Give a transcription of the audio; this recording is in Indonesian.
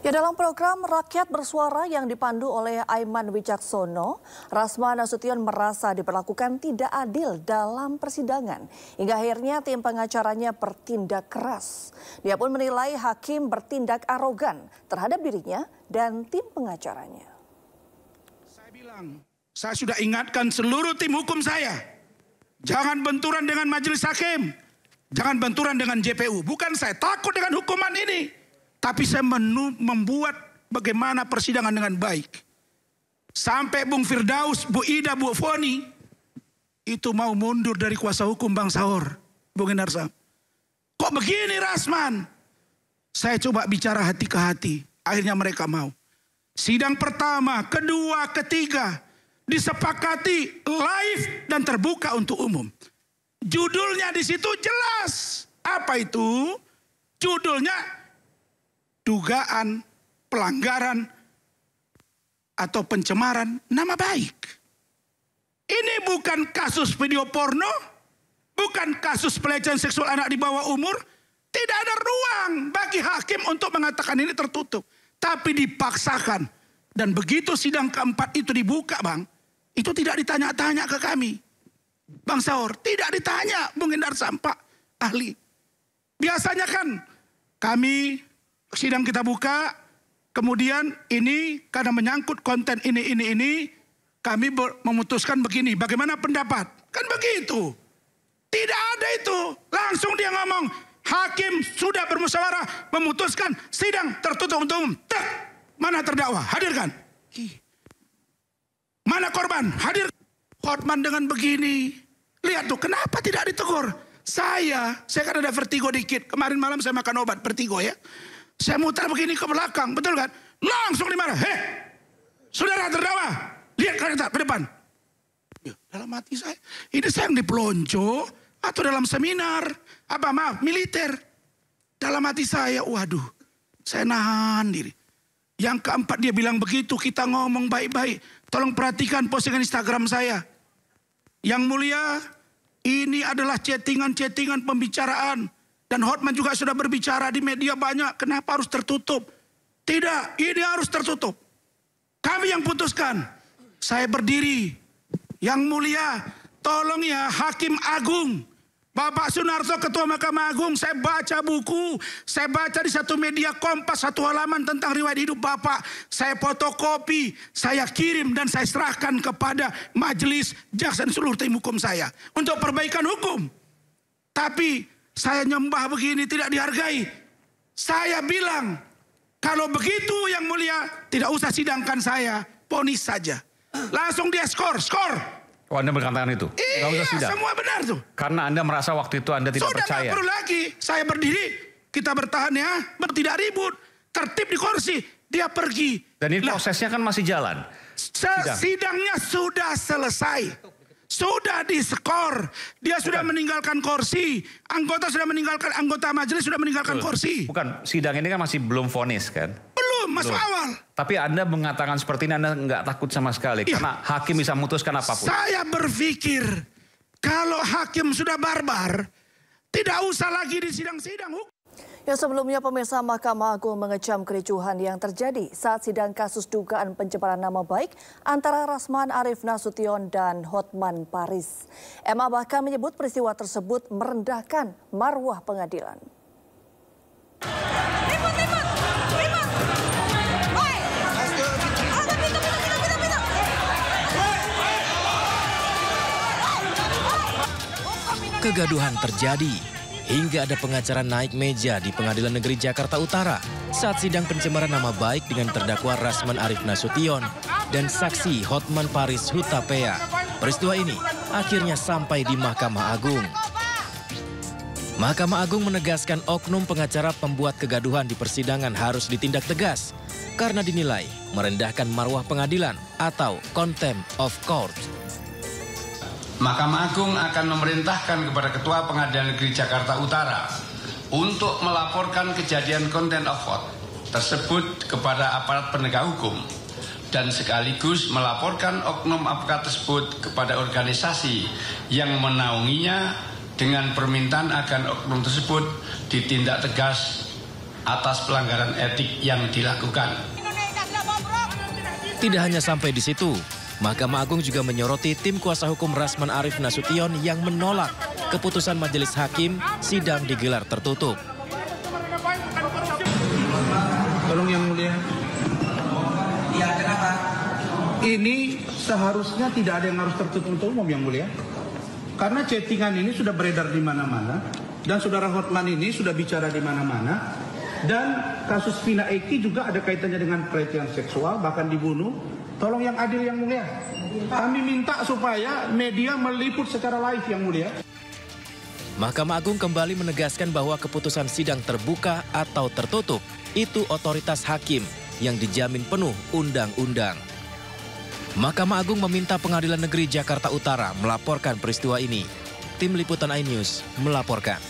Ya, dalam program Rakyat Bersuara yang dipandu oleh Aiman Wicaksono, Rasman Nasution merasa diperlakukan tidak adil dalam persidangan. Hingga akhirnya tim pengacaranya bertindak keras. Dia pun menilai hakim bertindak arogan terhadap dirinya dan tim pengacaranya. Saya sudah ingatkan seluruh tim hukum saya. Jangan benturan dengan majelis hakim. Jangan benturan dengan JPU. Bukan saya takut dengan hukuman ini. Tapi saya membuat bagaimana persidangan dengan baik. Sampai Bung Firdaus, Bu Ida, Bu Foni itu mau mundur dari kuasa hukum Bang Saur, Bung Indarsam. Kok begini Rasman? Saya coba bicara hati ke hati. Akhirnya mereka mau. Sidang pertama, kedua, ketiga disepakati live dan terbuka untuk umum. Judulnya di situ jelas. Apa itu? Judulnya dugaan pelanggaran atau pencemaran nama baik. Ini bukan kasus video porno, bukan kasus pelecehan seksual anak di bawah umur. Tidak ada ruang bagi hakim untuk mengatakan ini tertutup. Tapi dipaksakan. Dan begitu sidang keempat itu dibuka, Bang, itu tidak ditanya-tanya ke kami. Bang Saur, tidak ditanya, Bung Indarsam, Pak ahli. Biasanya kan kami sidang kita buka, kemudian ini karena menyangkut konten ini, kami memutuskan begini, bagaimana pendapat? Kan begitu. Tidak ada itu. Langsung dia ngomong, hakim sudah bermusyawarah, memutuskan sidang tertutup untuk umum. Tak, mana terdakwa? Hadirkan. Mana korban? Hadir. Hotman dengan begini. Lihat tuh, kenapa tidak ditegur? Saya kan ada vertigo dikit. Kemarin malam saya makan obat vertigo ya. Saya muter begini ke belakang, betul kan? Langsung dimarah. Saudara terdakwa, lihat kereta ke depan. Ya, dalam hati saya, ini saya yang dipelonco atau dalam seminar, militer. Dalam hati saya, waduh, saya nahan diri. Yang keempat dia bilang begitu, kita ngomong baik-baik. Tolong perhatikan postingan Instagram saya. Yang mulia, ini adalah chattingan pembicaraan. Dan Hotman juga sudah berbicara di media banyak. Kenapa harus tertutup? Tidak, ini harus tertutup. Kami yang putuskan. Saya berdiri. Yang mulia, tolong ya Hakim Agung. Bapak Sunarso, Ketua Mahkamah Agung. Saya baca buku. Saya baca di satu media Kompas, satu halaman tentang riwayat hidup Bapak. Saya fotokopi, saya kirim dan saya serahkan kepada majelis jaksa dan seluruh tim hukum saya. Untuk perbaikan hukum. Tapi saya nyembah begini tidak dihargai. Saya bilang, kalau begitu yang mulia, tidak usah sidangkan saya, vonis saja. Langsung dia skor. Oh, Anda berkatakan itu? Iya, semua benar tuh. Karena Anda merasa waktu itu Anda tidak percaya. Sudah gak perlu lagi, saya berdiri, kita bertahan ya, tidak ribut, tertib di kursi, dia pergi. Dan ini prosesnya kan masih jalan. Sidangnya sudah selesai. Sudah diskor, dia sudah meninggalkan kursi, anggota majelis sudah meninggalkan kursi. Bukan, sidang ini kan masih belum vonis kan? Belum, masuk awal. Tapi Anda mengatakan seperti ini, Anda nggak takut sama sekali, karena hakim bisa memutuskan apapun. Saya berpikir, kalau hakim sudah barbar, tidak usah lagi di sidang-sidang hukum. Ya, sebelumnya pemirsa, Mahkamah Agung mengecam kericuhan yang terjadi saat sidang kasus dugaan pencemaran nama baik antara Rasman Arief Nasution dan Hotman Paris. MA bahkan menyebut peristiwa tersebut merendahkan marwah pengadilan. Kegaduhan terjadi hingga ada pengacara naik meja di Pengadilan Negeri Jakarta Utara saat sidang pencemaran nama baik dengan terdakwa Rasman Arief Nasution dan saksi Hotman Paris Hutapea. Peristiwa ini akhirnya sampai di Mahkamah Agung. Mahkamah Agung menegaskan oknum pengacara pembuat kegaduhan di persidangan harus ditindak tegas karena dinilai merendahkan marwah pengadilan atau contempt of court. Mahkamah Agung akan memerintahkan kepada Ketua Pengadilan Negeri Jakarta Utara untuk melaporkan kejadian contempt of court tersebut kepada aparat penegak hukum dan sekaligus melaporkan oknum advokat tersebut kepada organisasi yang menaunginya dengan permintaan agar oknum tersebut ditindak tegas atas pelanggaran etik yang dilakukan. Tidak hanya sampai di situ, Mahkamah Agung juga menyoroti tim kuasa hukum Rasman Arif Nasution yang menolak keputusan majelis hakim sidang digelar tertutup. Tolong Yang Mulia. Ya, kenapa? Ini seharusnya tidak ada yang harus tertutup untuk umum, Yang Mulia. Karena chattingan ini sudah beredar di mana-mana, dan saudara Hotman ini sudah bicara di mana-mana, dan kasus Vina Eki juga ada kaitannya dengan pelecehan seksual, bahkan dibunuh. Tolong yang adil, Yang Mulia. Kami minta supaya media meliput secara live, Yang Mulia. Mahkamah Agung kembali menegaskan bahwa keputusan sidang terbuka atau tertutup itu otoritas hakim yang dijamin penuh undang-undang. Mahkamah Agung meminta Pengadilan Negeri Jakarta Utara melaporkan peristiwa ini. Tim Liputan iNews melaporkan.